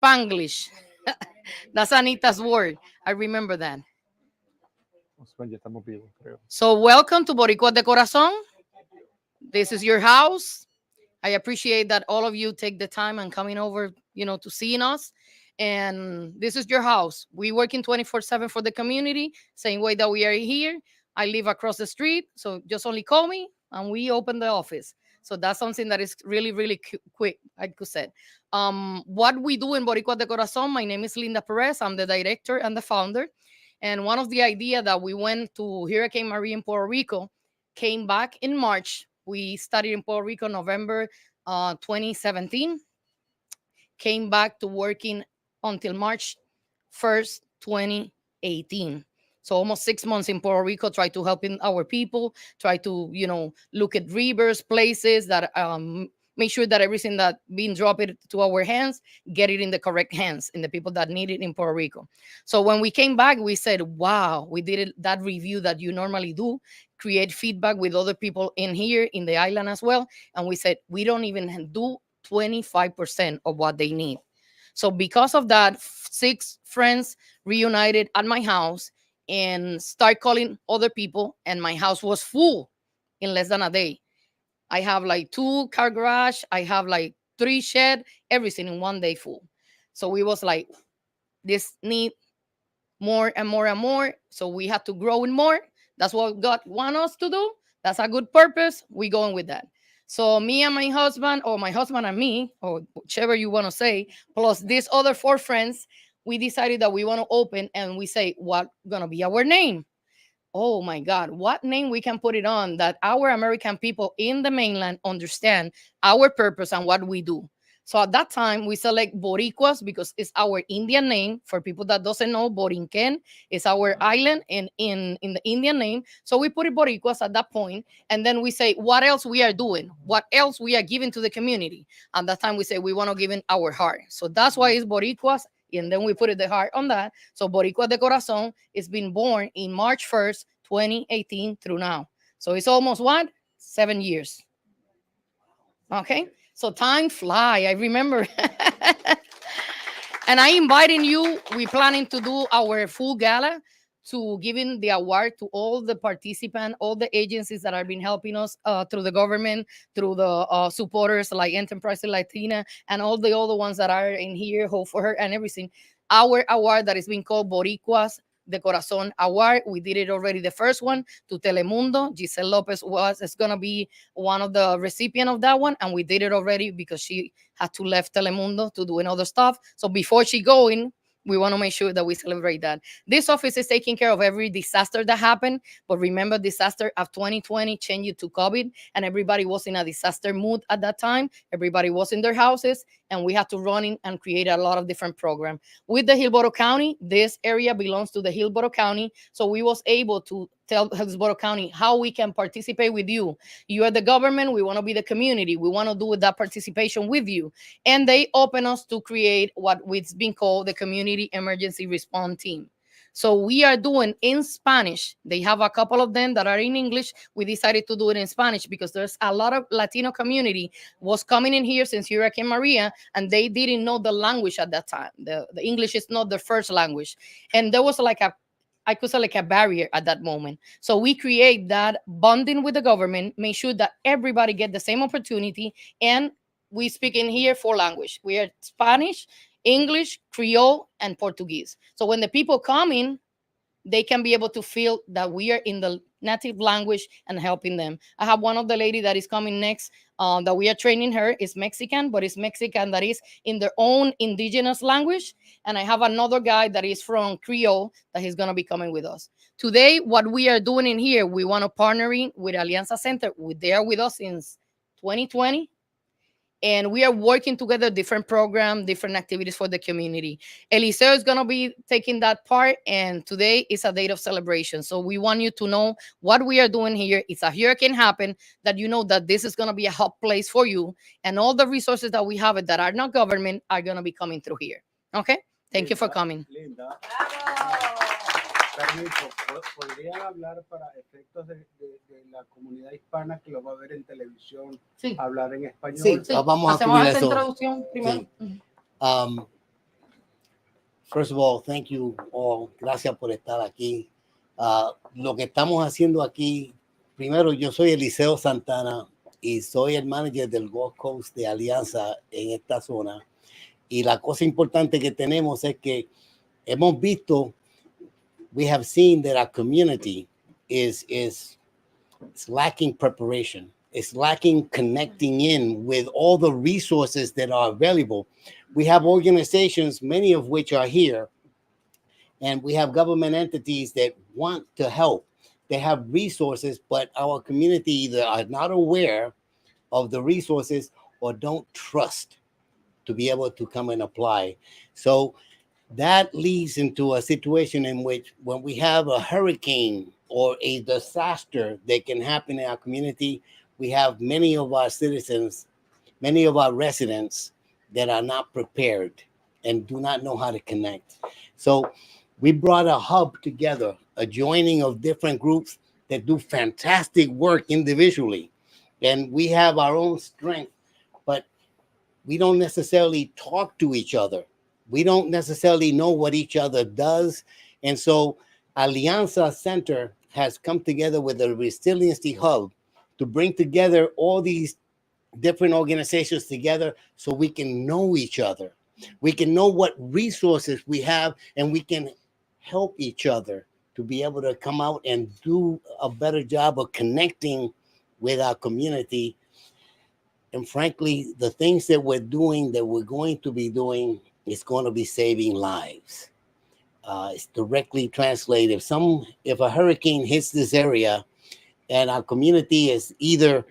Spanglish. That's Anita's word. I remember that. So welcome to Boricua de Corazon. This is your house. I appreciate that all of you take the time and coming over, to seeing us. And this is your house. We working 24/7 for the community, same way that we are here. I live across the street, so just only call me and we open the office. So that's something that is really, really quick, I could say. What we do in Boricua de Corazon, my name is Linda Perez. I'm the director and the founder. And one of the idea that we went to Hurricane Maria in Puerto Rico, came back in March. We started in Puerto Rico November 2017, came back to working until March 1st, 2018. So almost 6 months in Puerto Rico, try to help in our people, try to, look at rivers, places that make sure that everything that being dropped to our hands, get it in the correct hands, in the people that need it in Puerto Rico. So when we came back, we said, wow, we did that review that you normally do, create feedback with other people in here, in the island as well. And we said, we don't even do 25% of what they need. So because of that, 6 friends reunited at my house and start calling other people, and my house was full in less than a day. I have like 2-car garage, I have like 3 shed, everything in one day full. So we was like, this need more and more and more. So we have to grow in more. That's what God want us to do. That's a good purpose. We going with that. So me and my husband, or my husband and me, or whichever you want to say, plus these other 4 friends, we decided that we want to open, and we say, what gonna be our name? Oh my God, what name we can put it on that our American people in the mainland understand our purpose and what we do. So at that time, we select Boricuas because it's our Indian name. For people that doesn't know, Borinquen is our island in the Indian name. So we put it Boricuas at that point, and then we say what else we are doing, what else we are giving to the community. At that time, we say we want to give in our heart. So that's why it's Boricuas, and then we put it the heart on that. So Boricua de Corazon is been born in March 1st, 2018 through now. So it's almost what? 7 years. Okay. So time fly. I remember. And I inviting you. We planning to do our full gala to giving the award to all the participants, all the agencies that have been helping us through the government, through the supporters like Enterprise Latina, and all the other ones that are in here, Hope for Her and everything. Our award that is being called Boricuas de Corazon Award. We did it already, the first one, to Telemundo. Giselle Lopez is going to be one of the recipients of that one, and we did it already because she had to left Telemundo to do another stuff. So before she going, we want to make sure that we celebrate that. This office is taking care of every disaster that happened. But remember, disaster of 2020 changed to COVID, and everybody was in a disaster mood at that time. Everybody was in their houses, and we had to run in and create a lot of different programs. With the Hillsborough County, this area belongs to the Hillsborough County. So we was able to tell Hillsborough County how we can participate with you. You are the government. We want to be the community. We want to do that participation with you. And they open us to create what it's been called the Community Emergency Response Team. So we are doing in Spanish. They have a couple of them that are in English. We decided to do it in Spanish because there's a lot of Latino community was coming in here since Hurricane Maria, and they didn't know the language at that time. The English is not their first language. And there was like I could say like a barrier at that moment. So we create that bonding with the government, make sure that everybody get the same opportunity. And we speak in here 4 language. We are Spanish, English, Creole, and Portuguese. So when the people come in, they can be able to feel that we are in the native language and helping them. I have one of the lady that is coming next that we are training her is Mexican, but it's Mexican that is in their own indigenous language. And I have another guy that is from Creole that is going to be coming with us. Today, what we are doing in here, we want to partnering with Alianza Center. They are with us since 2020. And we are working together, different programs, different activities for the community. Eliseo is going to be taking that part, and today is a date of celebration. So we want you to know what we are doing here. It's a hurricane happen, that you know that this is going to be a hot place for you, and all the resources that we have that are not government are going to be coming through here. Okay? Thank you for coming. Linda. Permiso, ¿podrían hablar para efectos de la comunidad hispana que lo va a ver en televisión, sí, hablar en español? Sí, vamos a hacemos cubrir esa eso. introducción primero. Sí. First of all, thank you all. Gracias por estar aquí. Lo que estamos haciendo aquí, primero, yo soy Eliseo Santana y soy el manager del Gulf Coast de Alianza en esta zona. Y la cosa importante que tenemos es que hemos visto, we have seen that our community is lacking preparation. It's lacking connecting in with all the resources that are available. We have organizations, many of which are here, and we have government entities that want to help. They have resources, but our community either are not aware of the resources or don't trust to be able to come and apply. So that leads into a situation in which when we have a hurricane or a disaster that can happen in our community, we have many of our citizens, many of our residents that are not prepared and do not know how to connect. So we brought a hub together, a joining of different groups that do fantastic work individually. And we have our own strength, but we don't necessarily talk to each other. We don't necessarily know what each other does. And so Alianza Center has come together with a resiliency hub to bring together all these different organizations together so we can know each other. We can know what resources we have, and we can help each other to be able to come out and do a better job of connecting with our community. And frankly, the things that we're doing, that we're going to be doing, is going to be saving lives. It's directly translated. If a hurricane hits this area and our community is either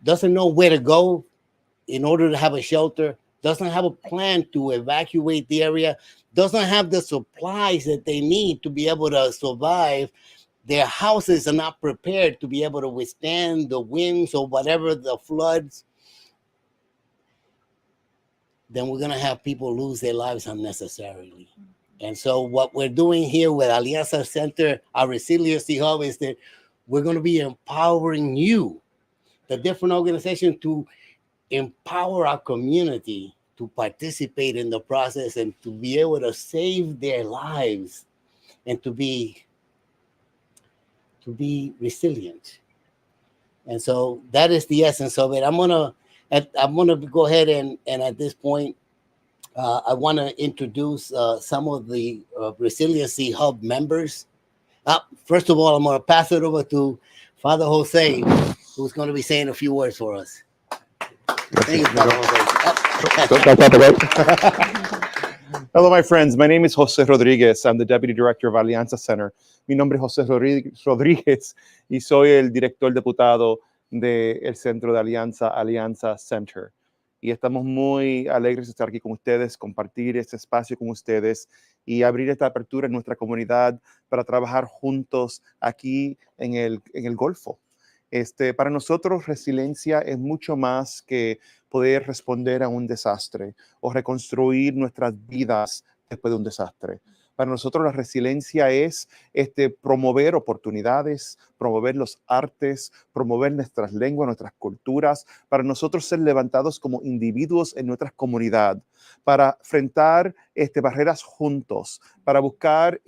doesn't know where to go in order to have a shelter, doesn't have a plan to evacuate the area, doesn't have the supplies that they need to be able to survive, their houses are not prepared to be able to withstand the winds or whatever, the floods, then we're going to have people lose their lives unnecessarily. And so what we're doing here with Alianza Center, our resiliency hub, is that we're going to be empowering you, the different organizations, to empower our community to participate in the process and to be able to save their lives and to be resilient. And so that is the essence of it. I'm gonna go ahead and at this point, I want to introduce some of the Resiliency Hub members. First of all, I'm going to pass it over to Father Jose, who's going to be saying a few words for us. Thank you, Father Jose. Hello, my friends. My name is Jose Rodriguez. I'm the Deputy Director of Alianza Center. Mi nombre es José Rodríguez y soy el director diputado del Centro de Alianza Center. Y estamos muy alegres de estar aquí con ustedes, compartir este espacio con ustedes y abrir esta apertura en nuestra comunidad para trabajar juntos aquí en el Golfo. Para nosotros, resiliencia es mucho más que poder responder a un desastre o reconstruir nuestras vidas después de un desastre. Para nosotros la resiliencia es promover oportunidades, promover los artes, promover nuestras lenguas, nuestras culturas, para nosotros ser levantados como individuos en nuestra comunidad, para enfrentar barreras juntos, para buscar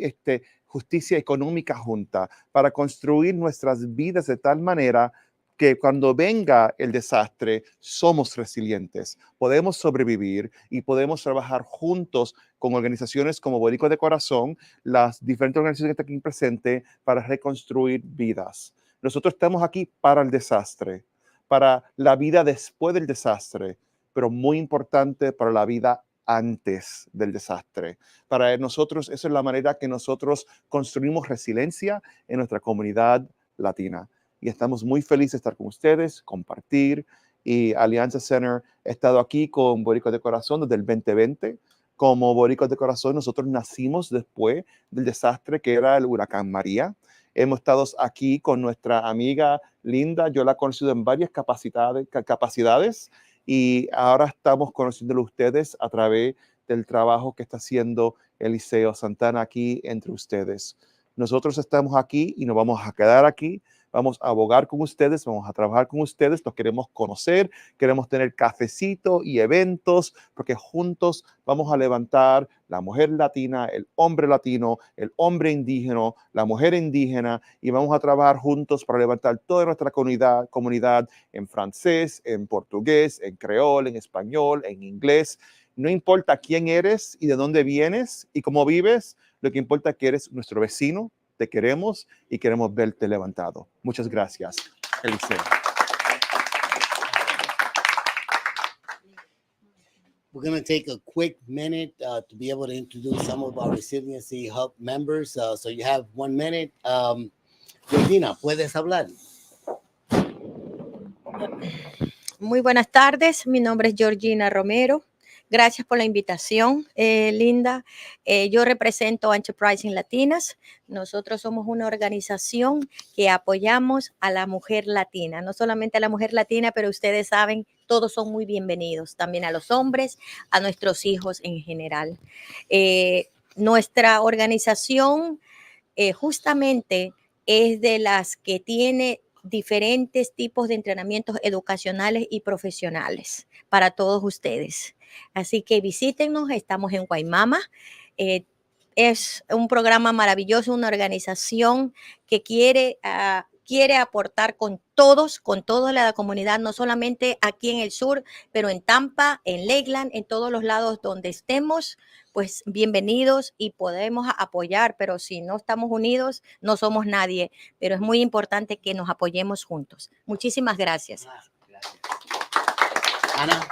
justicia económica junta, para construir nuestras vidas de tal manera que cuando venga el desastre somos resilientes, podemos sobrevivir y podemos trabajar juntos con organizaciones como Boricua de Corazón, las diferentes organizaciones que están aquí presentes para reconstruir vidas. Nosotros estamos aquí para el desastre, para la vida después del desastre, pero muy importante para la vida antes del desastre. Para nosotros, esa es la manera que nosotros construimos resiliencia en nuestra comunidad latina. Y estamos muy felices de estar con ustedes, compartir. Y Alianza Center ha estado aquí con Boricua de Corazón desde el 2020. Como Boricua de Corazón, nosotros nacimos después del desastre que era el huracán María. Hemos estado aquí con nuestra amiga Linda. Yo la he conocido en varias capacidades y ahora estamos conociéndolo ustedes a través del trabajo que está haciendo Eliseo Santana aquí entre ustedes. Nosotros estamos aquí y nos vamos a quedar aquí. vamos a abogar con ustedes, vamos a trabajar con ustedes, los queremos conocer, queremos tener cafecito y eventos, porque juntos vamos a levantar la mujer latina, el hombre latino, el hombre indígena, la mujer indígena, y vamos a trabajar juntos para levantar toda nuestra comunidad en francés, en portugués, en creol, en español, en inglés. No importa quién eres y de dónde vienes y cómo vives, lo que importa es que eres nuestro vecino, te queremos y queremos verte levantado. Muchas gracias, Eliseo. We're going to take a quick minute to be able to introduce some of our Resiliency Hub members. So you have 1 minute. Georgina, puedes hablar. Muy buenas tardes, mi nombre es Georgina Romero. Gracias por la invitación, Linda. Yo represento a Enterprising Latinas. Nosotros somos una organización que apoyamos a la mujer latina, no solamente a la mujer latina, pero ustedes saben, todos son muy bienvenidos, también a los hombres, a nuestros hijos en general. Nuestra organización justamente es de las que tiene diferentes tipos de entrenamientos educacionales y profesionales para todos ustedes. Así que visítenos, estamos en Guaymama. Es un programa maravilloso, una organización que quiere aportar con toda la comunidad, no solamente aquí en el sur, pero en Tampa, en Lakeland, en todos los lados donde estemos, pues bienvenidos y podemos apoyar, pero si no estamos unidos, no somos nadie, pero es muy importante que nos apoyemos juntos. Muchísimas gracias. Gracias. Ana.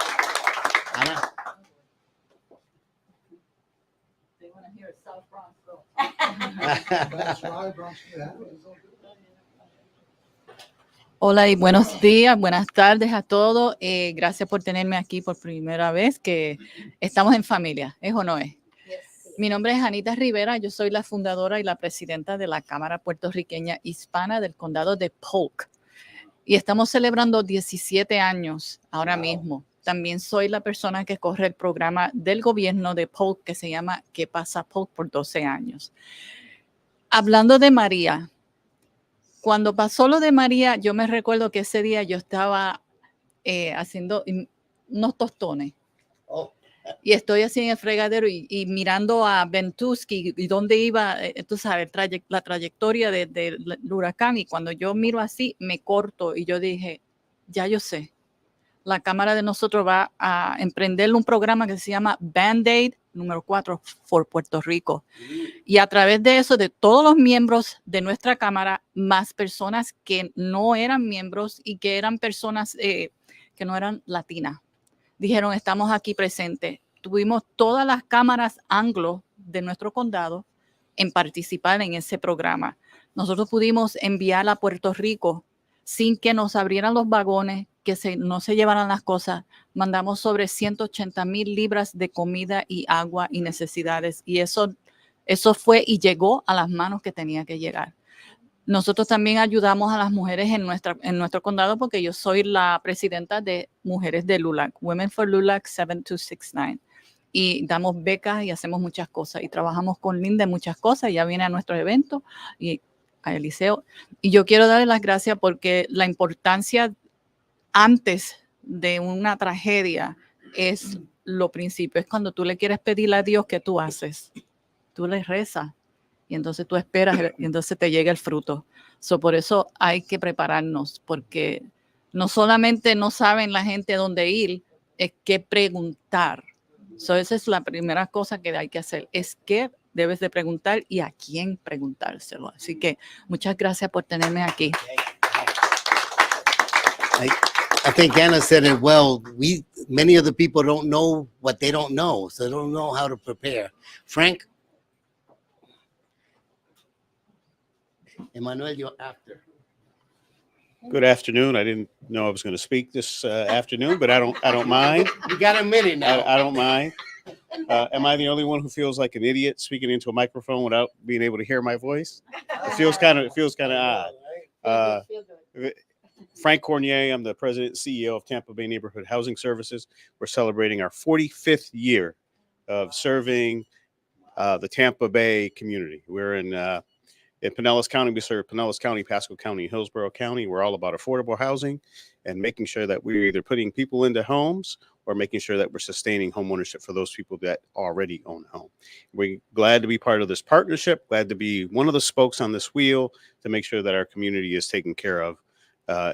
Hola y buenos días, buenas tardes a todos. Gracias por tenerme aquí por primera vez, que estamos en familia, ¿es o no es? Mi nombre es Anita Rivera, yo soy la fundadora y la presidenta de la Cámara Puertorriqueña Hispana del Condado de Polk. Y estamos celebrando 17 años ahora mismo. También soy la persona que corre el programa del gobierno de Polk que se llama ¿Qué pasa Polk? Por 12 años. Hablando de María, cuando pasó lo de María, yo me recuerdo que ese día yo estaba haciendo unos tostones. Oh. Y estoy así en el fregadero y mirando a Ventusky y dónde iba, tú sabes, la trayectoria del huracán. Y cuando yo miro así, me corto y yo dije, ya yo sé, la Cámara de nosotros va a emprender un programa que se llama Band-Aid número 4 por Puerto Rico. Y a través de eso, de todos los miembros de nuestra Cámara, más personas que no eran miembros y que eran personas que no eran latinas, dijeron, estamos aquí presentes. Tuvimos todas las cámaras anglo de nuestro condado en participar en ese programa. Nosotros pudimos enviar a Puerto Rico sin que nos abrieran los vagones, que no se llevaran las cosas. Mandamos sobre 180,000 libras de comida y agua y necesidades. Y eso fue y llegó a las manos que tenía que llegar. Nosotros también ayudamos a las mujeres en nuestro condado porque yo soy la presidenta de Mujeres de LULAC, Women for LULAC 7269. Y damos becas y hacemos muchas cosas. Y trabajamos con Linda en muchas cosas. Ya viene a nuestro evento y a Eliseo. Y yo quiero darle las gracias porque la importancia antes de una tragedia es lo principio. Es cuando tú le quieres pedirle a Dios, ¿qué tú haces? Tú le rezas. Y entonces tú esperas y entonces te llega el fruto. Por eso hay que prepararnos, porque no solamente no saben la gente dónde ir, es qué preguntar. Esa es la primera cosa que hay que hacer, es qué debes de preguntar y a quién preguntárselo. Así que muchas gracias por tenerme aquí. I think Anna said it well. Many of the people don't know what they don't know, so they don't know how to prepare. Frank? Emmanuel, you're after. Good afternoon. I didn't know I was going to speak this afternoon, but I don't mind. You got a minute now. I don't mind. Am I the only one who feels like an idiot speaking into a microphone without being able to hear my voice? It feels kind of odd. Frank Cornier, I'm the president and CEO of Tampa Bay Neighborhood Housing Services. We're celebrating our 45th year of serving the Tampa Bay community. We're in In Pinellas County, we serve Pinellas County, Pasco County, and Hillsborough County. We're all about affordable housing and making sure that we're either putting people into homes or making sure that we're sustaining home ownership for those people that already own a home. We're glad to be part of this partnership, glad to be one of the spokes on this wheel to make sure that our community is taken care of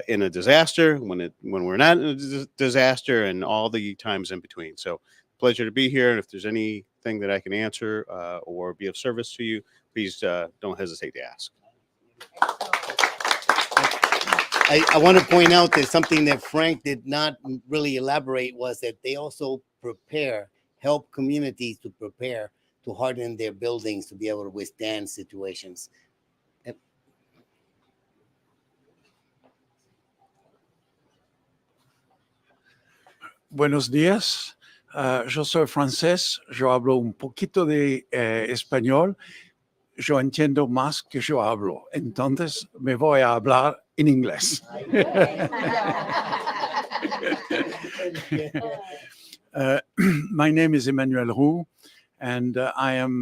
in a disaster, when we're not in a disaster, and all the times in between. So pleasure to be here. And if there's anything that I can answer or be of service to you, please don't hesitate to ask. I want to point out that something that Frank did not really elaborate was that they also help communities to prepare to harden their buildings to be able to withstand situations. Buenos días, yo soy francés, yo hablo un poquito de español, yo entiendo más que yo hablo, entonces me voy a hablar en inglés. My name is Emmanuel Roux, and I am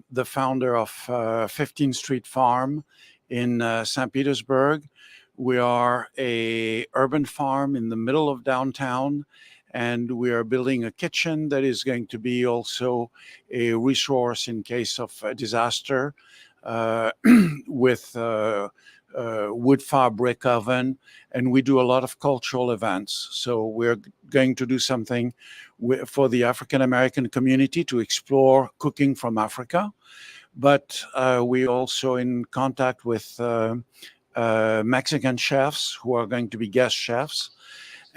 the founder of 15th Street Farm in St. Petersburg. We are a urban farm in the middle of downtown, and we are building a kitchen that is going to be also a resource in case of a disaster with wood fire brick oven, and we do a lot of cultural events. So we're going to do something for the African American community to explore cooking from Africa, but we also in contact with Mexican chefs who are going to be guest chefs.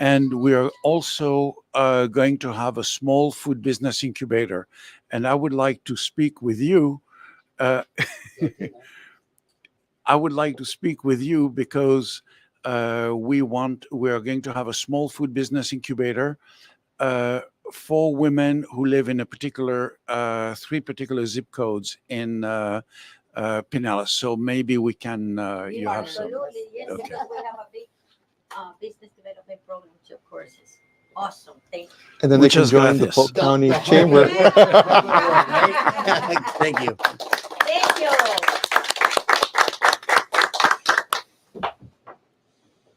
And we are also going to have a small food business incubator. And I would like to speak with you. I would like to speak with you because we are going to have a small food business incubator for women who live in a particular, 3 particular zip codes in Pinellas. So maybe we can, you have some. Absolutely, yes. Okay. We have a big business development program with your courses. Awesome, thank you. And then they Muchas can join the gracias. Polk County Chamber. Thank you. Thank you.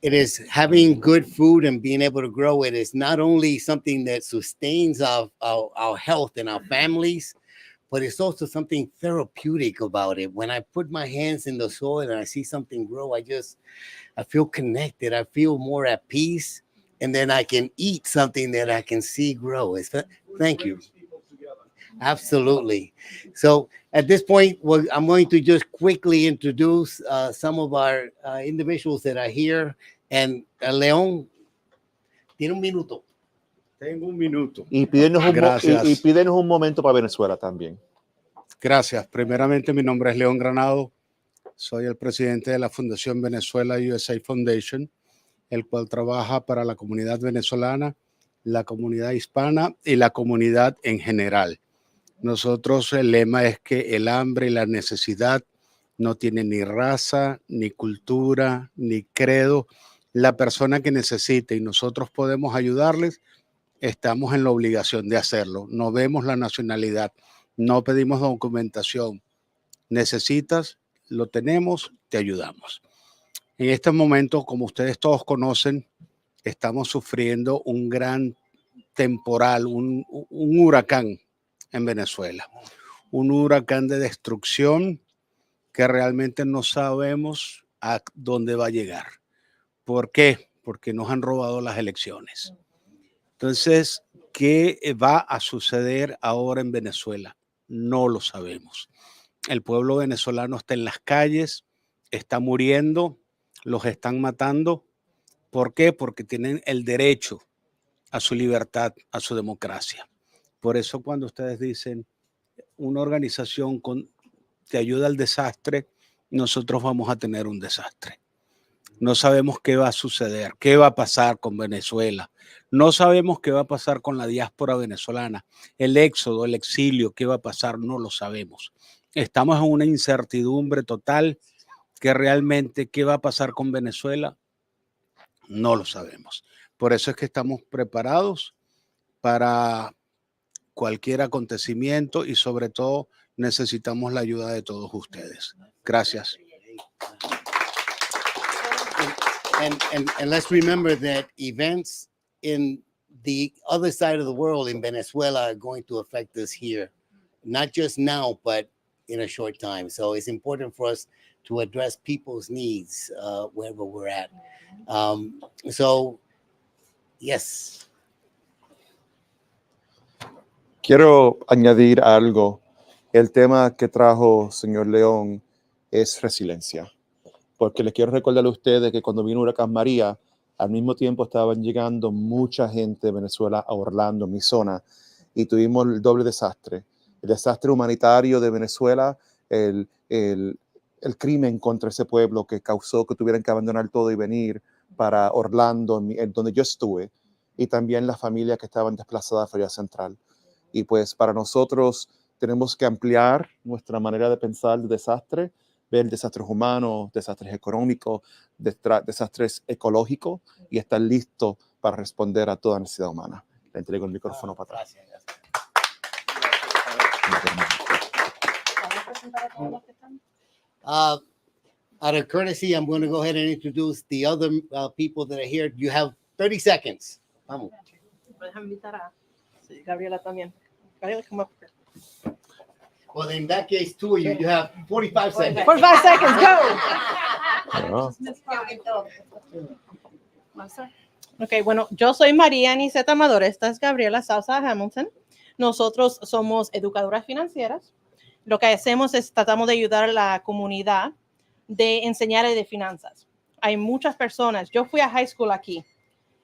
It is having good food and being able to grow it is not only something that sustains our health and our families, but it's also something therapeutic about it. When I put my hands in the soil and I see something grow, I feel connected. I feel more at peace. And then I can eat something that I can see grow. Thank you. Absolutely. So at this point, I'm going to just quickly introduce some of our individuals that are here. And León, tiene un minuto. Tengo un minuto. Y pídenos Gracias. y pídenos un momento para Venezuela también. Gracias. Primeramente, mi nombre es León Granado. Soy el presidente de la Fundación Venezuela USA Foundation, el cual trabaja para la comunidad venezolana, la comunidad hispana y la comunidad en general. Nosotros, el lema es que el hambre y la necesidad no tienen ni raza, ni cultura, ni credo. La persona que necesite y nosotros podemos ayudarles, estamos en la obligación de hacerlo. No vemos la nacionalidad, no pedimos documentación. Necesitas, lo tenemos, te ayudamos. En este momento, como ustedes todos conocen, estamos sufriendo un gran temporal, un huracán en Venezuela. Un huracán de destrucción que realmente no sabemos a dónde va a llegar. ¿Por qué? Porque nos han robado las elecciones. Entonces, ¿qué va a suceder ahora en Venezuela? No lo sabemos. El pueblo venezolano está en las calles, está muriendo, los están matando. ¿Por qué? Porque tienen el derecho a su libertad, a su democracia. Por eso cuando ustedes dicen una organización te ayuda al desastre, nosotros vamos a tener un desastre. No sabemos qué va a suceder, qué va a pasar con Venezuela. No sabemos qué va a pasar con la diáspora venezolana. El éxodo, el exilio, qué va a pasar, no lo sabemos. Estamos en una incertidumbre total que realmente qué va a pasar con Venezuela, no lo sabemos. Por eso es que estamos preparados para cualquier acontecimiento y sobre todo necesitamos la ayuda de todos ustedes. Gracias. And let's remember that events in the other side of the world in Venezuela are going to affect us here, not just now, but in a short time. So it's important for us to address people's needs wherever we're at. So, yes. Quiero añadir algo. El tema que trajo señor León es resiliencia. Porque les quiero recordar a ustedes que cuando vino Huracán María, al mismo tiempo estaban llegando mucha gente de Venezuela a Orlando, mi zona, y tuvimos el doble desastre. El desastre humanitario de Venezuela, el crimen contra ese pueblo que causó que tuvieran que abandonar todo y venir para Orlando, donde yo estuve, y también las familias que estaban desplazadas a Florida Central. Y pues para nosotros tenemos que ampliar nuestra manera de pensar el desastre, ver desastres humanos, desastres económicos, desastres ecológicos y estar listo para responder a toda necesidad humana. Le entrego el micrófono para atrás. Out of courtesy, I'm going to go ahead and introduce the other people that are here. You have 30 seconds. Vamos. Déjame invitar a Gabriela también. Gabriela, come up. Well, in that case, two of you, you have 45 seconds. 45 seconds, go. Ok, bueno, yo soy María Aniceta Amador, esta es Gabriela Sousa Hamilton. Nosotros somos educadoras financieras. Lo que hacemos es tratamos de ayudar a la comunidad de enseñarles de finanzas. Hay muchas personas, yo fui a high school aquí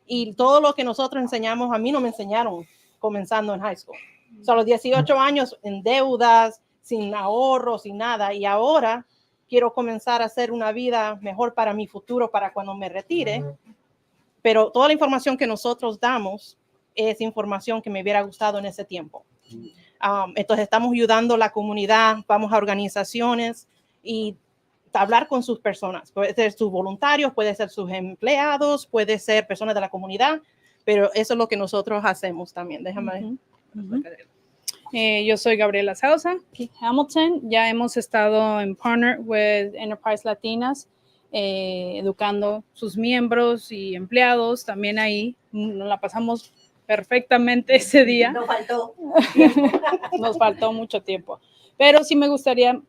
y todo lo que nosotros enseñamos, a mí no me enseñaron comenzando en high school. So, a los 18 años en deudas, sin ahorros, sin nada, y ahora quiero comenzar a hacer una vida mejor para mi futuro, para cuando me retire, pero toda la información que nosotros damos es información que me hubiera gustado en ese tiempo. Entonces estamos ayudando a la comunidad, vamos a organizaciones y hablar con sus personas. Puede ser sus voluntarios, puede ser sus empleados, puede ser personas de la comunidad, pero eso es lo que nosotros hacemos también. Déjame Yo soy Gabriela Sousa Hamilton. Ya hemos estado en partner with Enterprise Latinas, educando sus miembros y empleados. También ahí nos la pasamos perfectamente ese día. Nos faltó mucho tiempo. Pero sí me gustaría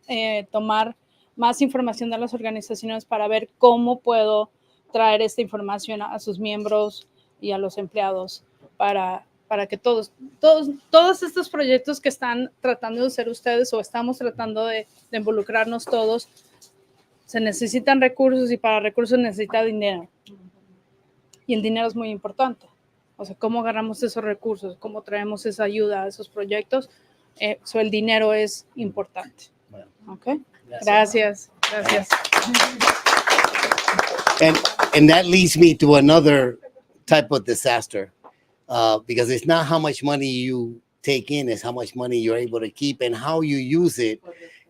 tomar más información de las organizaciones para ver cómo puedo traer esta información a sus miembros y a los empleados para que todos estos proyectos que están tratando de hacer ustedes o estamos tratando de involucrarnos todos, se necesitan recursos y para recursos necesita dinero. Y el dinero es muy importante. O sea, ¿cómo agarramos esos recursos? ¿Cómo traemos esa ayuda a esos proyectos? El dinero es importante. ¿Ok? Gracias. Gracias. And that leads me to another type of disaster. Because it's not how much money you take in, it's how much money you're able to keep and how you use it.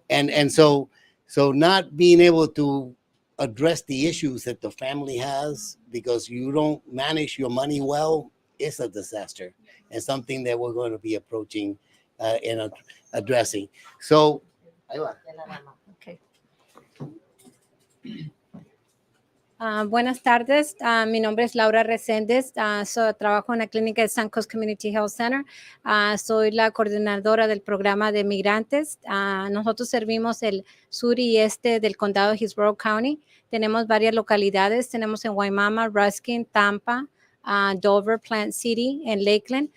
And so not being able to address the issues that the family has because you don't manage your money well is a disaster and something that we're going to be approaching and addressing. So, Okay. Buenas tardes, mi nombre es Laura Reséndez, trabajo en la clínica de San Coast Community Health Center, soy la coordinadora del programa de migrantes. Nosotros servimos el sur y este del condado de Hillsborough County, tenemos varias localidades, tenemos en Waimama, Ruskin, Tampa, Dover, Plant City, en Lakeland.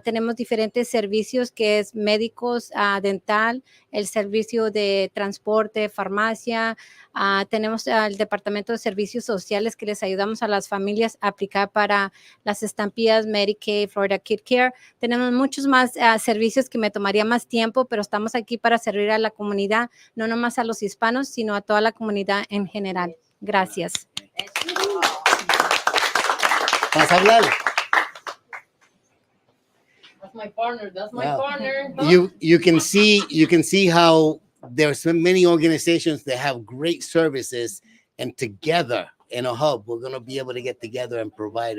Tenemos diferentes servicios que es médicos, dental, el servicio de transporte, farmacia. Tenemos el Departamento de Servicios Sociales que les ayudamos a las familias a aplicar para las estampillas Medicaid, Florida Kid Care. Tenemos muchos más servicios que me tomaría más tiempo, pero estamos aquí para servir a la comunidad, no nomás a los hispanos, sino a toda la comunidad en general. Gracias. ¿vas a hablar? That's my partner. That's my Wow. partner. You can see how there's so many organizations that have great services, and together in a hub, we're going to be able to get together and provide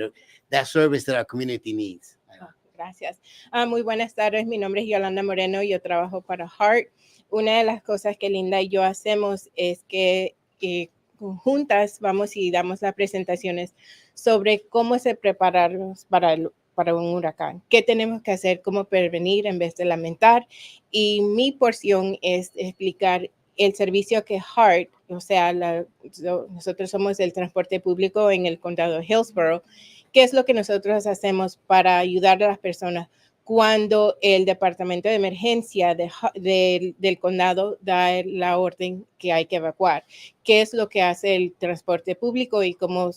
that service that our community needs. Gracias. Muy buenas tardes. Mi nombre es Yolanda Moreno. Yo trabajo para HEART. Una de las cosas que Linda y yo hacemos es que juntas vamos y damos las presentaciones sobre cómo se prepararnos para un huracán, qué tenemos que hacer, cómo prevenir en vez de lamentar. Y mi porción es explicar el servicio que HEART, o sea, nosotros somos el transporte público en el condado de Hillsborough, qué es lo que nosotros hacemos para ayudar a las personas cuando el departamento de emergencia del condado da la orden que hay que evacuar. ¿Qué es lo que hace el transporte público y cómo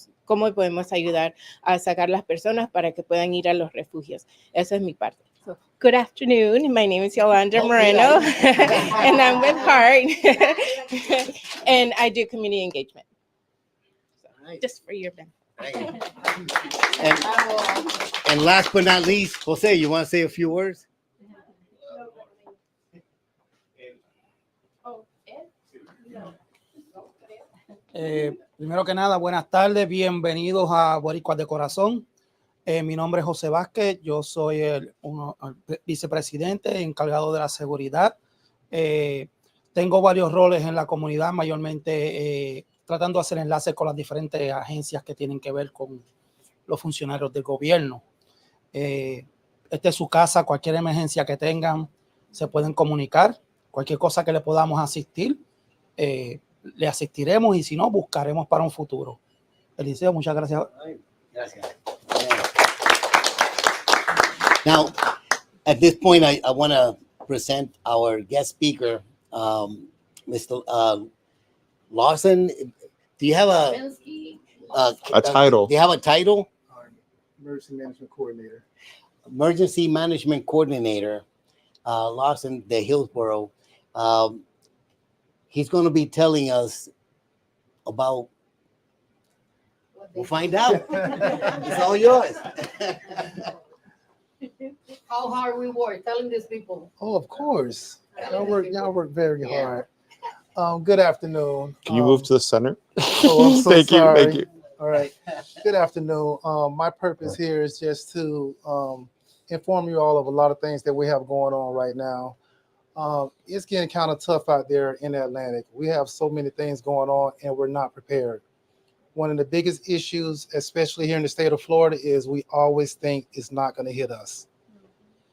podemos ayudar a sacar las personas para que puedan ir a los refugios? Esa es mi parte. So, good afternoon. My name is Yolanda Moreno, and I'm with HEART, and I do community engagement. So, just for your benefit. And last but not least, Jose, you want to say a few words? Primero que nada, buenas tardes, bienvenidos a Boricuas de Corazón. Mi nombre es José Vázquez, yo soy el vicepresidente encargado de la seguridad. Tengo varios roles en la comunidad, mayormente tratando de hacer enlaces con las diferentes agencias que tienen que ver con los funcionarios del gobierno. Esta es su casa, cualquier emergencia que tengan se pueden comunicar, cualquier cosa que le podamos asistir, le asistiremos y si no, buscaremos para un futuro. Eliseo, muchas gracias. Gracias. Now, at this point, I want to present our guest speaker, Mr. Lawson. Do you have a title? Do you have a title? Emergency Management Coordinator. Emergency Management Coordinator, Lawson de Hillsborough. He's going to be telling us about. We'll find out. It's all yours. How hard we work, telling these people. Oh, of course. Y'all work very hard. Good afternoon. Can you move to the center? Oh, I'm so Thank sorry. you. Thank you. All right. Good afternoon. My purpose here is just to inform you all of a lot of things that we have going on right now. It's getting kind of tough out there in the Atlantic. We have so many things going on and we're not prepared. One of the biggest issues, especially here in the state of Florida, is we always think it's not going to hit us.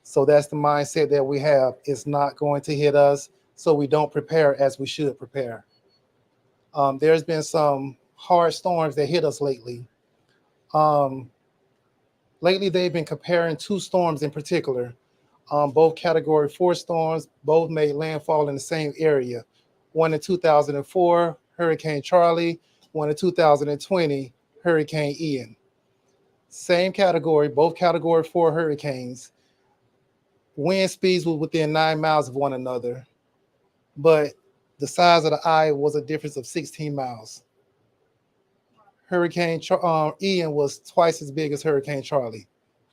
So that's the mindset that we have. It's not going to hit us, so we don't prepare as we should prepare. There's been some hard storms that hit us lately. Lately, they've been comparing two storms in particular. Both Category 4 storms, both made landfall in the same area. One in 2004, Hurricane Charlie. One in 2020, Hurricane Ian. Same category, both Category 4 hurricanes. Wind speeds were within 9 miles of one another, but the size of the eye was a difference of 16 miles. Hurricane Ian was twice as big as Hurricane Charlie,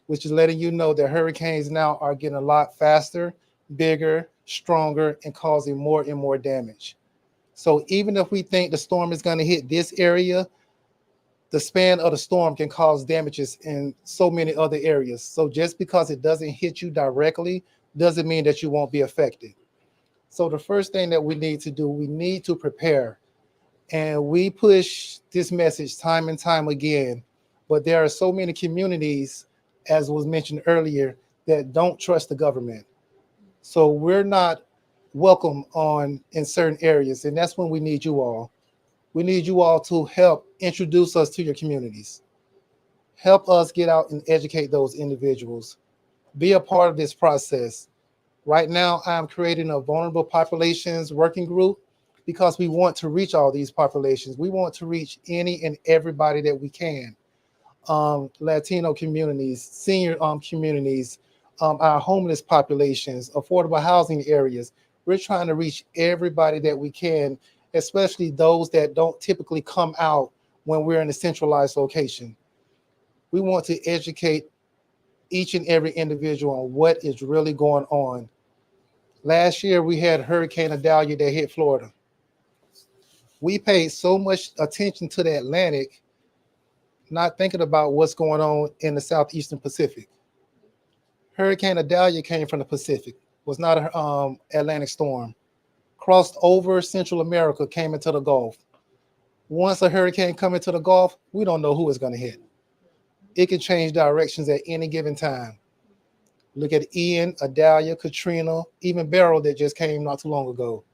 which is letting you know that hurricanes now are getting a lot faster, bigger, stronger, and causing more and more damage. So even if we think the storm is going to hit this area, the span of the storm can cause damages in so many other areas. So just because it doesn't hit you directly doesn't mean that you won't be affected. So the first thing that we need to do, we need to prepare. And we push this message time and time again, but there are so many communities, as was mentioned earlier, that don't trust the government. So we're not welcome in certain areas, and that's when we need you all. We need you all to help introduce us to your communities. Help us get out and educate those individuals. Be a part of this process. Right now, I'm creating a vulnerable populations working group because we want to reach all these populations. We want to reach any and everybody that we can. Latino communities, senior communities, our homeless populations, affordable housing areas. We're trying to reach everybody that we can, especially those that don't typically come out when we're in a centralized location. We want to educate each and every individual on what is really going on. Last year, we had Hurricane Idalia that hit Florida. We paid so much attention to the Atlantic, not thinking about what's going on in the Southeastern Pacific. Hurricane Idalia came from the Pacific, was not an Atlantic storm. Crossed over Central America, came into the Gulf. Once a hurricane comes into the Gulf, we don't know who it's going to hit. It can change directions at any given time. Look at Ian, Idalia, Katrina, even Beryl that just came not too long ago.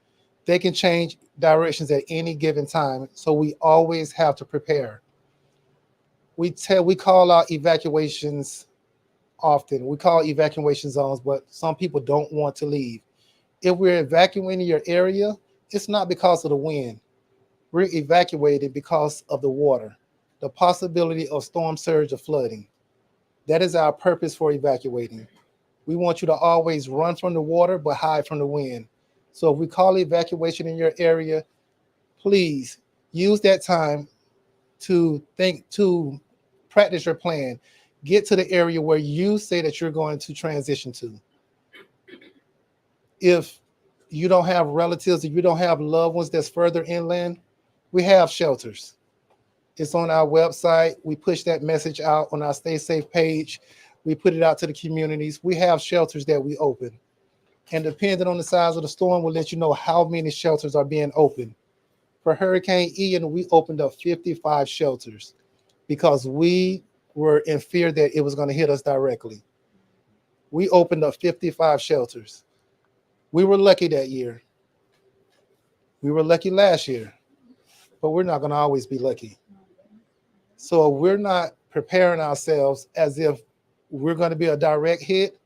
They can change directions at any given time, so we always have to prepare. We call out evacuations often. We call evacuation zones, but some people don't want to leave. If we're evacuating your area, it's not because of the wind. We're evacuated because of the water, the possibility of storm surge or flooding. That is our purpose for evacuating. We want you to always run from the water, but hide from the wind. So if we call evacuation in your area, please use that time to practice your plan. Get to the area where you say that you're going to transition to. If you don't have relatives, if you don't have loved ones that's further inland, we have shelters. It's on our website. We push that message out on our Stay Safe page. We put it out to the communities. We have shelters that we open. And depending on the size of the storm, we'll let you know how many shelters are being opened. For Hurricane Ian, we opened up 55 shelters because we were in fear that it was going to hit us directly. We opened up 55 shelters. We were lucky that year. We were lucky last year, but we're not going to always be lucky. So we're not preparing ourselves as if we're going to be a direct hit.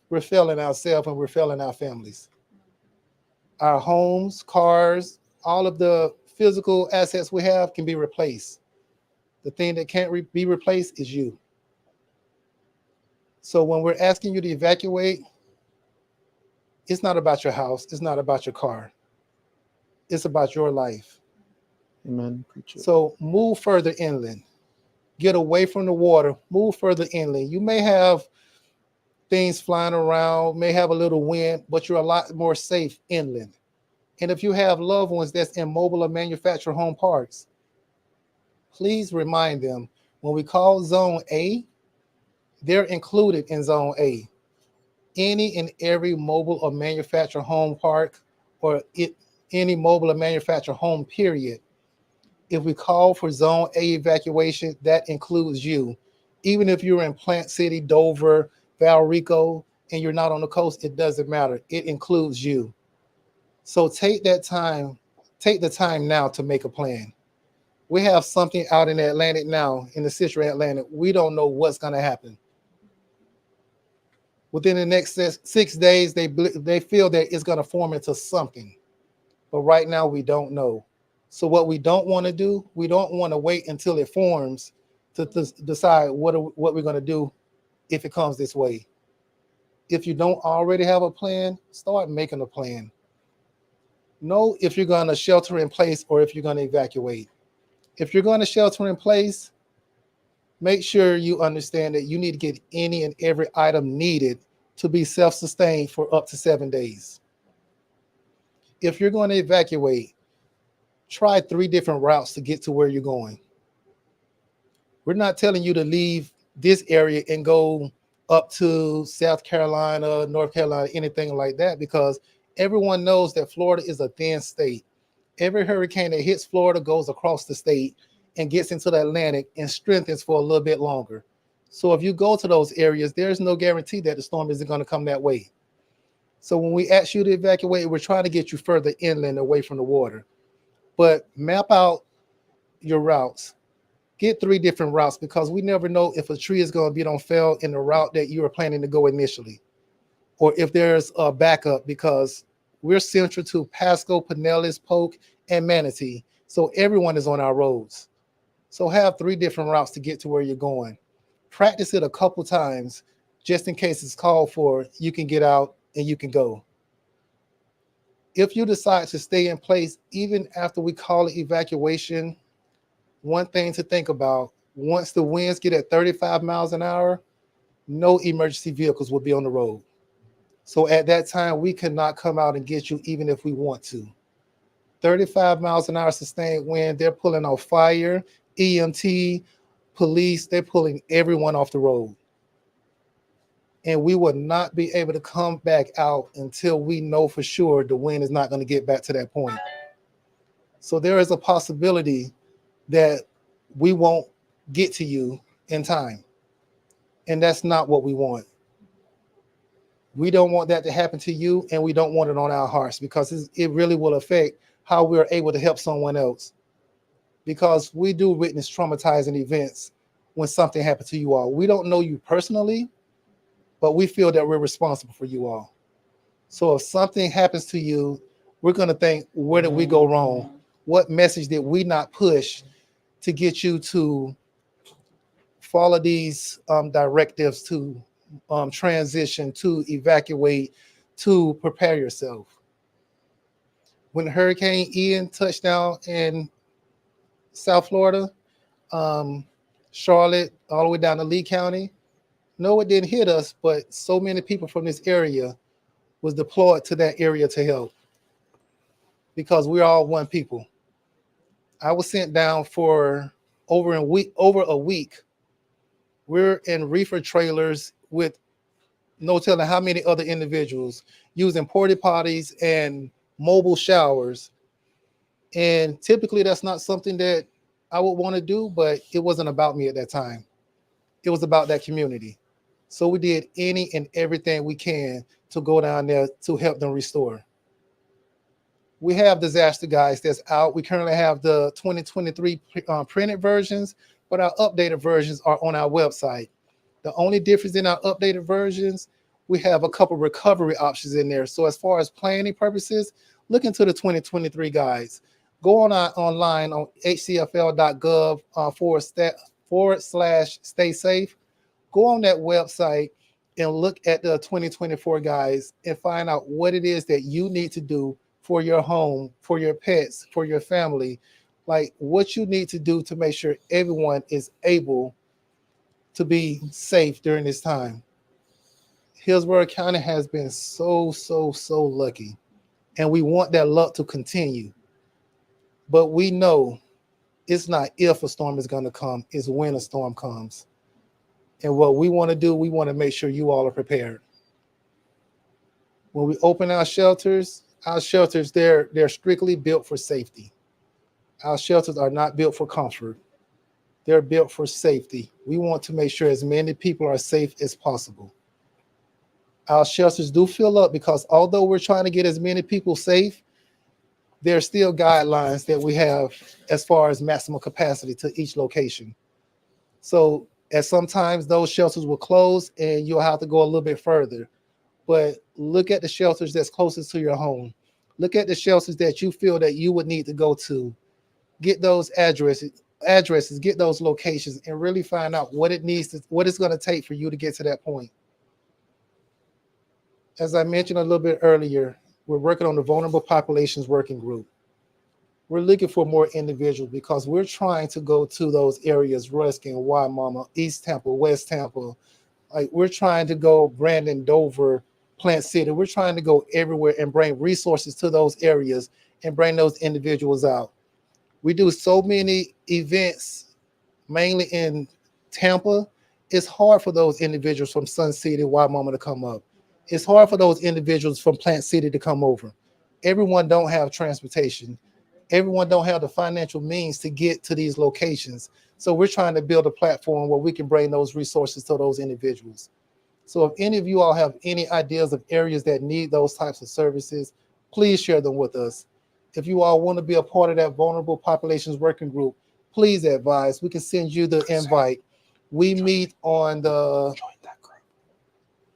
We're failing ourselves and we're failing our families. Our homes, cars, all of the physical assets we have can be replaced. The thing that can't be replaced is you. So when we're asking you to evacuate, it's not about your house. It's not about your car. It's about your life. Amen. So move further inland. Get away from the water. Move further inland. You may have things flying around, may have a little wind, but you're a lot more safe inland. And if you have loved ones that's in mobile or manufactured home parks, please remind them when we call Zone A, they're included in Zone A. Any and every mobile or manufactured home park or any mobile or manufactured home, period. If we call for Zone A evacuation, that includes you. Even if you're in Plant City, Dover, Valrico, and you're not on the coast, it doesn't matter. It includes you. So take the time now to make a plan. We have something out in the Atlantic now, in the Central Atlantic. We don't know what's going to happen. Within the next 6 days, they feel that it's going to form into something. But right now, we don't know. So what we don't want to do, we don't want to wait until it forms to decide what we're going to do if it comes this way. If you don't already have a plan, start making a plan. Know if you're going to shelter in place or if you're going to evacuate. If you're going to shelter in place, make sure you understand that you need to get any and every item needed to be self-sustained for up to 7 days. If you're going to evacuate, try 3 different routes to get to where you're going. We're not telling you to leave this area and go up to South Carolina, North Carolina, anything like that, because everyone knows that Florida is a thin state. Every hurricane that hits Florida goes across the state and gets into the Atlantic and strengthens for a little bit longer. So if you go to those areas, there's no guarantee that the storm isn't going to come that way. So when we ask you to evacuate, we're trying to get you further inland away from the water. But map out your routes. Get 3 different routes because we never know if a tree is going to be on fell in the route that you were planning to go initially, or if there's a backup, because we're central to Pasco, Pinellas, Polk, and Manatee. So everyone is on our roads. So have 3 different routes to get to where you're going. Practice it a couple times just in case it's called for. You can get out and you can go. If you decide to stay in place, even after we call it evacuation, one thing to think about, once the winds get at 35 miles an hour, no emergency vehicles will be on the road. So at that time, we cannot come out and get you even if we want to. 35 miles an hour sustained wind, they're pulling off fire, EMT, police, they're pulling everyone off the road. And we will not be able to come back out until we know for sure the wind is not going to get back to that point. So there is a possibility that we won't get to you in time. And that's not what we want. We don't want that to happen to you, and we don't want it on our hearts, because it really will affect how we're able to help someone else. Because we do witness traumatizing events when something happens to you all. We don't know you personally, but we feel that we're responsible for you all. So if something happens to you, we're going to think, where did we go wrong? What message did we not push to get you to follow these directives, to transition, to evacuate, to prepare yourself? When Hurricane Ian touched down in South Florida, Charlotte, all the way down to Lee County, no, it didn't hit us, but so many people from this area was deployed to that area to help, because we're all one people. I was sent down for over a week. We're in reefer trailers with no telling how many other individuals, using porta potties and mobile showers. And typically that's not something that I would want to do, but it wasn't about me at that time. It was about that community. So we did any and everything we can to go down there to help them restore. We have disaster guides that's out. We currently have the 2023 printed versions, but our updated versions are on our website. The only difference in our updated versions, we have a couple recovery options in there. So as far as planning purposes, look into the 2023 guides. Go on online on hcfl.gov /stay safe. Go on that website and look at the 2024 guides and find out what it is that you need to do for your home, for your pets, for your family, like what you need to do to make sure everyone is able to be safe during this time. Hillsborough County has been so lucky, and we want that luck to continue. But we know it's not if a storm is going to come, it's when a storm comes. And what we want to do, we want to make sure you all are prepared. When we open our shelters, they're strictly built for safety. Our shelters are not built for comfort. They're built for safety. We want to make sure as many people are safe as possible. Our shelters do fill up because although we're trying to get as many people safe, there are still guidelines that we have as far as maximum capacity to each location. So at sometimes those shelters will close and you'll have to go a little bit further. But look at the shelters that's closest to your home. Look at the shelters that you feel that you would need to go to. Get those addresses, get those locations, and really find out what it's going to take for you to get to that point. As I mentioned a little bit earlier, we're working on the Vulnerable Populations Working Group. We're looking for more individuals because we're trying to go to those areas, Ruskin, Waimama, East Tampa, West Tampa. Like we're trying to go Brandon, Dover, Plant City. We're trying to go everywhere and bring resources to those areas and bring those individuals out. We do so many events, mainly in Tampa. It's hard for those individuals from Sun City, Waimama to come up. It's hard for those individuals from Plant City to come over. Everyone don't have transportation. Everyone don't have the financial means to get to these locations. So we're trying to build a platform where we can bring those resources to those individuals. So if any of you all have any ideas of areas that need those types of services, please share them with us. If you all want to be a part of that Vulnerable Populations Working Group, please advise. We can send you the invite. We meet on the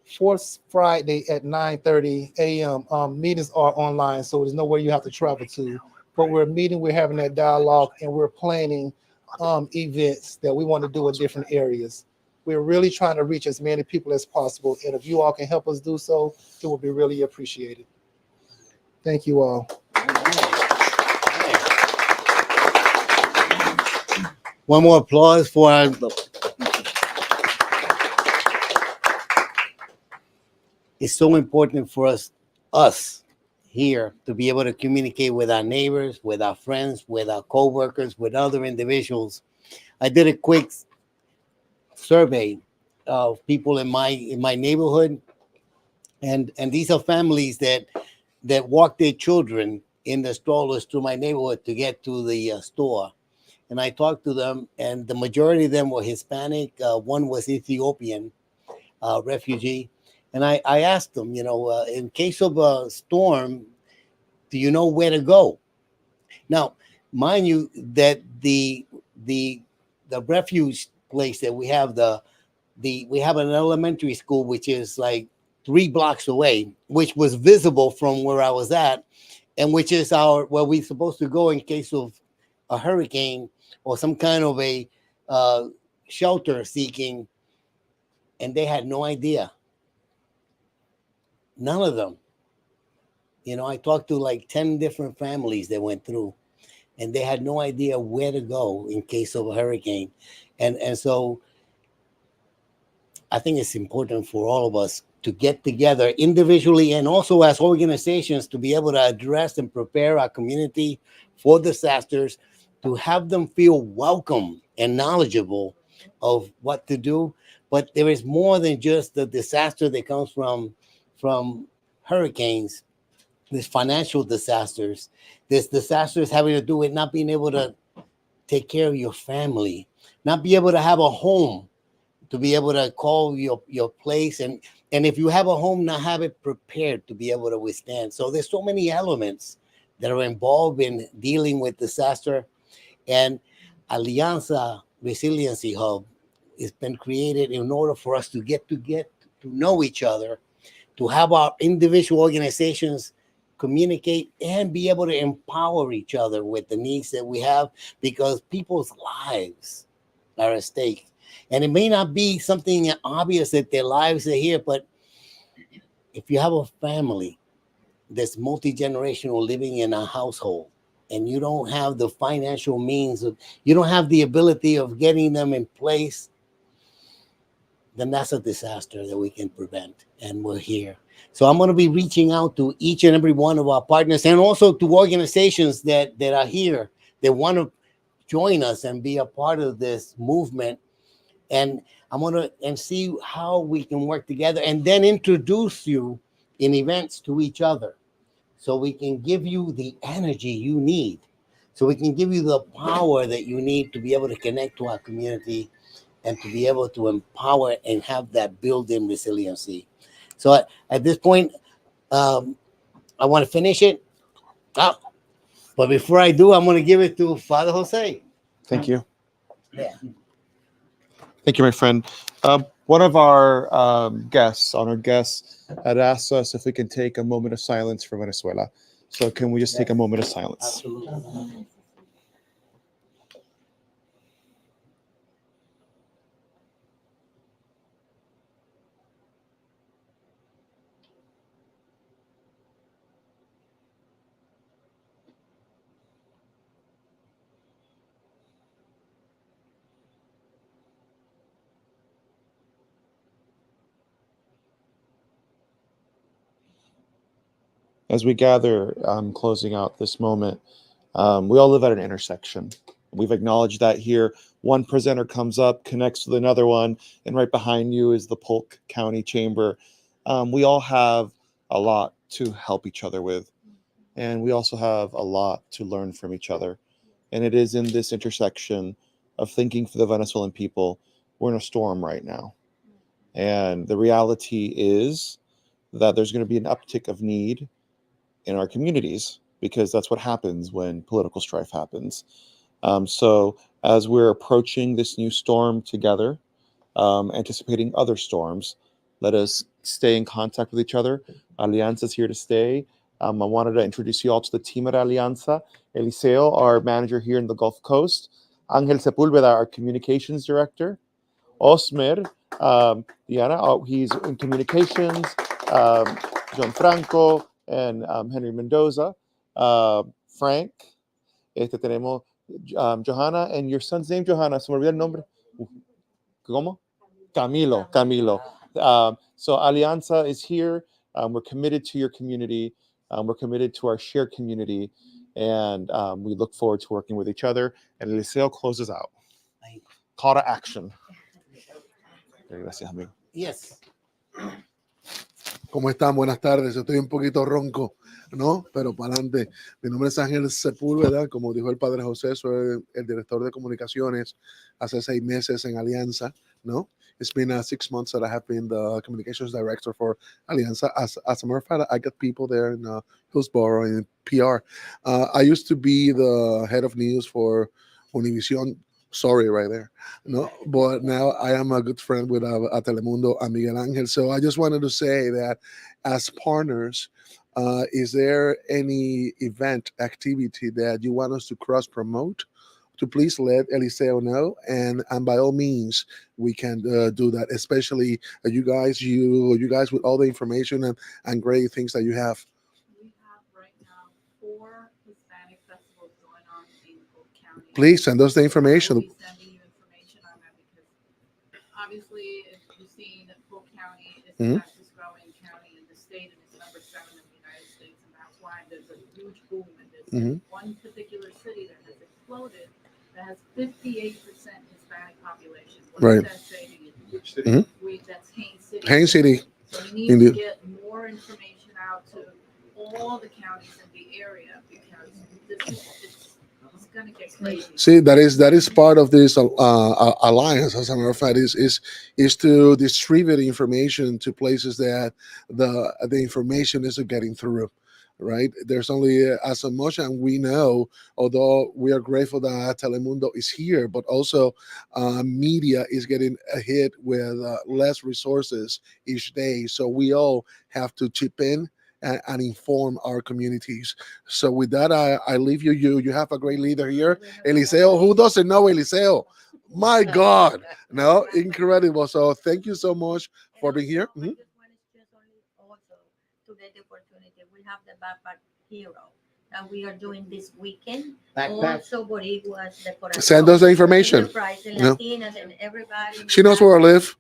fourth Friday at 9:30 a.m. Meetings are online, so there's nowhere you have to travel to. But we're meeting, we're having that dialogue, and we're planning events that we want to do in different areas. We're really trying to reach as many people as possible, and if you all can help us do so, it will be really appreciated. Thank you all. One more applause for our. It's so important for us here to be able to communicate with our neighbors, with our friends, with our co-workers, with other individuals. I did a quick survey people in my neighborhood, and these are families that walk their children in the strollers through my neighborhood to get to the store. And I talked to them, and the majority of them were Hispanic. One was Ethiopian refugee. And I asked them, in case of a storm, do you know where to go? Now, mind you, that the refuge place that we have, we have an elementary school which is like 3 blocks away, which was visible from where I was at, and which is where we're supposed to go in case of a hurricane or some kind of a shelter seeking, and they had no idea. None of them. I talked to like 10 different families that went through, and they had no idea where to go in case of a hurricane. And so I think it's important for all of us to get together individually and also as organizations to be able to address and prepare our community for disasters, to have them feel welcome and knowledgeable of what to do. But there is more than just the disaster that comes from hurricanes. There's financial disasters. There's disasters having to do with not being able to take care of your family, not be able to have a home, to be able to call your place, and if you have a home, not have it prepared to be able to withstand. So there's so many elements that are involved in dealing with disaster, and Alianza Resiliency Hub has been created in order for us to get to know each other, to have our individual organizations communicate and be able to empower each other with the needs that we have, because people's lives are at stake. And it may not be something obvious that their lives are here, but if you have a family that's multi-generational living in a household, and you don't have the financial means you don't have the ability of getting them in place, then that's a disaster that we can prevent. And we're here. So I'm going to be reaching out to each and every one of our partners, and also to organizations that are here, that want to join us and be a part of this movement. And I'm going to see how we can work together, and then introduce you in events to each other, so we can give you the energy you need, so we can give you the power that you need to be able to connect to our community and to be able to empower and have that built-in resiliency. So at this point, I want to finish it up. But before I do, I'm going to give it to Father Jose. Thank you. Yeah. Thank you, my friend. One of our honored guests, had asked us if we can take a moment of silence for Venezuela. So can we just take a moment of silence? Absolutely. As we gather, closing out this moment, we all live at an intersection. We've acknowledged that here. One presenter comes up, connects with another one, and right behind you is the Polk County Chamber. We all have a lot to help each other with, and we also have a lot to learn from each other. And it is in this intersection of thinking for the Venezuelan people. We're in a storm right now. And the reality is that there's going to be an uptick of need in our communities, because that's what happens when political strife happens. So as we're approaching this new storm together, anticipating other storms, let us stay in contact with each other. Alianza is here to stay. I wanted to introduce you all to the team at Alianza. Eliseo, our manager here in the Gulf Coast. Angel Sepulveda, our communications director. Osmer, Diana, he's in communications. John Franco and Henry Mendoza. Frank, tenemos Johanna, and your son's name, Johanna, se me olvidó el nombre. ¿Cómo? Camilo. So Alianza is here. We're committed to your community. We're committed to our shared community. And we look forward to working with each other. And Eliseo closes out. Call to action. Gracias, amigo. Yes. ¿Cómo están? Buenas tardes. Estoy un poquito ronco, ¿no? Pero para adelante. Mi nombre es Ángel Sepúlveda. Como dijo el padre José, soy el director de comunicaciones hace 6 meses en Alianza, ¿no? It's been 6 months that I have been the communications director for Alianza. As a matter of fact, I got people there in Hillsborough in PR. I used to be the head of news for Univision. Sorry, right there. No, but now I am a good friend with Telemundo and Miguel Angel. So I just wanted to say that as partners, is there any event activity that you want us to cross promote? To please let Eliseo know, and by all means we can do that. Especially you guys with all the information and great things that you have. We have right now 4 Hispanic festivals going on in Polk County. Please send us the information. We'll be sending you information on that because obviously, if you've seen that Polk County is the fastest growing county in the state and it's number 7 in the United States, and that's why there's a huge boom in this one particular city that has exploded that has 58% Hispanic population. What does that say to you? That's Haines City. Haines City. So we need to get more information out to all the counties in the area because it's going to get crazy. See, that is part of this alliance. As a matter of fact, is to distribute information to places that the information isn't getting through. Right, there's only as much, and we know. Although we are grateful that Telemundo is here, but also media is getting hit with less resources each day. So we all have to chip in and inform our communities. So with that, I leave you. You have a great leader here, Eliseo. Who doesn't know Eliseo? My God, no, incredible. So thank you so much for being here. To get the opportunity, we have the Backpack Hero that we are doing this weekend. Also, Boricuas de Corazón. Send us the information. And Latinas and everybody. She knows where I live.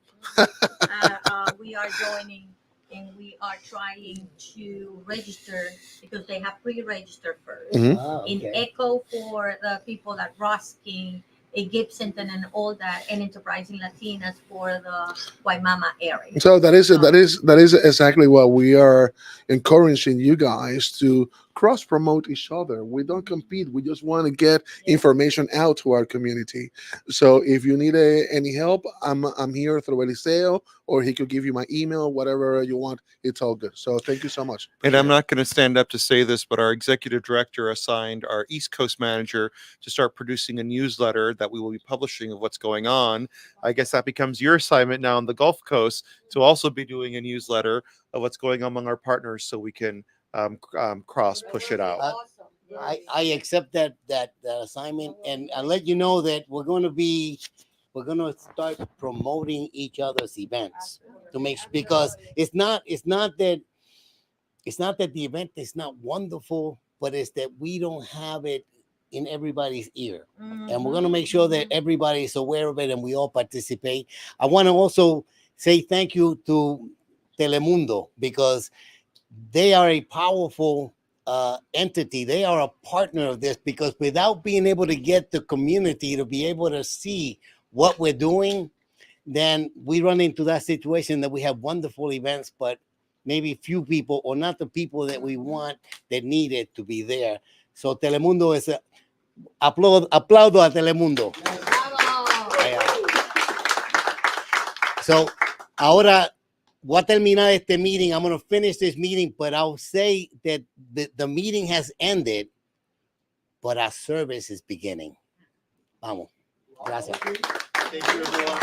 We are joining and we are trying to register because they have pre-registered first. In Echo for the people that Ruskin, Gibson and all that, and Enterprising Latinas for the Waimama area. So that is exactly what we are encouraging you guys to cross promote each other. We don't compete. We just want to get information out to our community. So if you need any help, I'm here through Eliseo, or he could give you my email, whatever you want. It's all good. So thank you so much. And I'm not going to stand up to say this, but our executive director assigned our East Coast manager to start producing a newsletter that we will be publishing of what's going on. I guess that becomes your assignment now on the Gulf Coast to also be doing a newsletter of what's going on among our partners so we can push it out. I accept that assignment, and I'll let you know that we're going to start promoting each other's events to make sure, because it's not that the event is not wonderful, but it's that we don't have it in everybody's ear, and we're going to make sure that everybody is aware of it and we all participate. I want to also say thank you to Telemundo because they are a powerful entity. They are a partner of this, because without being able to get the community to be able to see what we're doing, then we run into that situation that we have wonderful events, but maybe few people, or not the people that we want that need it to be there. So Telemundo es aplaudo a Telemundo. So ahora voy a terminar este meeting. I'm going to finish this meeting, but I'll say that the meeting has ended, but our service is beginning. Vamos. Gracias. Thank you, everyone.